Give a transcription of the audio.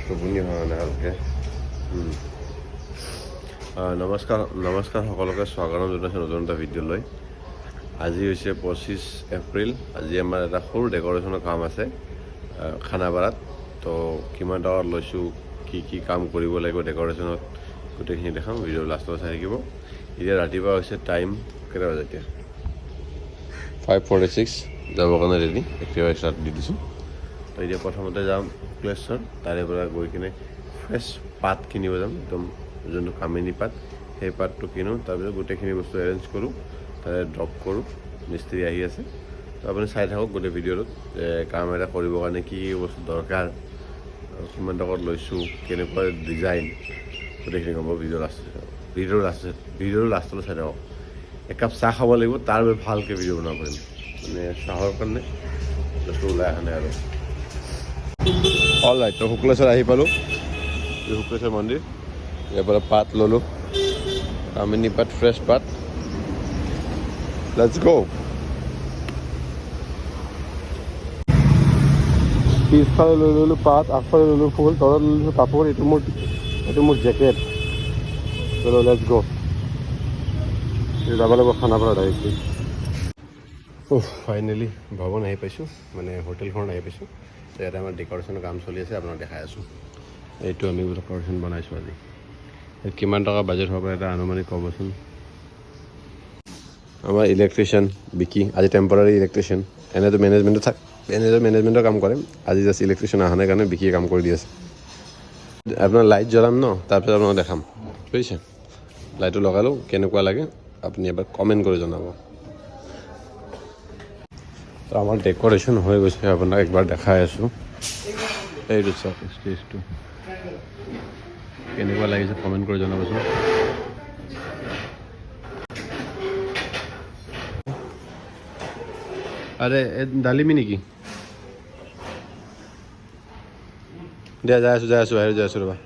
টোপনি হোৱা নাই ভালকৈ। নমস্কাৰ সকলোকে স্বাগতম জনাইছোঁ নতুন এটা ভিডিঅ'লৈ। আজি হৈছে 25 এপ্ৰিল। আজি আমাৰ এটা সৰু ডেক'ৰেশ্যনৰ কাম আছে খানাপাৰাত। তো কিমান টকাত লৈছোঁ, কি কি কাম কৰিব লাগিব ডেক'ৰেশ্যনত, গোটেইখিনি দেখাম। ভিডিঅ' লাষ্টত চাই থাকিব। এতিয়া ৰাতিপুৱা হৈছে টাইম কেইটা বাজে এতিয়া 5:46 যাবৰ কাৰণে ৰেডি, একেবাৰে ষ্টাৰ্ট দি দিছোঁ। তো এতিয়া প্ৰথমতে যাম শুক্লেশ্বৰ, তাৰে পৰা গৈ কিনে ফ্ৰেছ পাত কিনিব যাম, একদম যোনটো কামিনী পাত, সেই পাতটো কিনো। তাৰপিছত গোটেইখিনি বস্তু এৰেঞ্জ কৰোঁ, তাৰে ড্ৰপ কৰোঁ। মিস্ত্ৰী আহি আছে, তো আপুনি চাই থাকক গোটেই ভিডিঅ'টোত যে কাম এটা কৰিবৰ কাৰণে কি কি বস্তু দৰকাৰ, কিমান টকাত লৈছোঁ, কেনেকুৱা ডিজাইন, গোটেইখিনি ক'ব ভিডিঅ'ৰ লাষ্টলৈ চাই থাকক। একাপ চাহ খাব লাগিব, তাৰ ভালকৈ ভিডিঅ' বনাব পাৰিম। মানে চাহৰ কাৰণে বস্তু ওলাই অহা নাই আৰু। অল ৰাইট, তো শুক্লেশ্বৰ আহি পালোঁ। শুক্লেশ্বৰ মন্দিৰ, ইয়াৰ পৰা পাত ল'লোঁ, কামিনী পাত, ফ্ৰেছ পাত। লেটছ গো। পিছফালে লৈ ল'লোঁ পাত, আগফালে ল'লোঁ ফুল, তলত ল'লোঁ কাপোৰ। এইটো মোৰ জেকেট। চলো লেটছ গো। যাব লাগিব খানাপাৰাত আহিছোঁ। ফাইনেলি ভৱন আহি পাইছোঁ, মানে হোটেলখনত আহি পাইছোঁ। তো ইয়াতে আমাৰ ডেক'ৰেশ্যনৰ কাম চলি আছে, আপোনাক দেখাই আছোঁ। এইটো আমি ডেক'ৰেশ্যন বনাইছোঁ আজি। কিমান টকা বাজেট হ'ব পাৰে এটা আনুমানিক ক'বচোন। আমাৰ ইলেক্ট্ৰিচিয়ান বিকি, আজি টেম্পৰাৰী ইলেক্ট্ৰিচিয়ান। এনেতো মেনেজমেণ্টৰ কাম কৰে, আজি জাষ্ট ইলেক্ট্ৰিচিয়ান অহা নাই কাৰণে বিকিয়ে কাম কৰি দি আছে। আপোনাৰ লাইট জ্বলাম ন, তাৰপিছত আপোনাক দেখাম, বুজিছে। লাইটটো লগালোঁ, কেনেকুৱা লাগে আপুনি এবাৰ কমেণ্ট কৰি জনাব। তো আমাৰ ডেক'ৰেশ্যন হৈ গৈছে, আপোনাক একবাৰ দেখাই আছোঁ। এইটো চাওক ষ্টেজটো কেনেকুৱা লাগিছে, কমেণ্ট কৰি জনাবচোন। আৰে ডালিমি নেকি? দিয়া যাই আছোঁ বাহিৰত যাই আছোঁ ৰ'বা।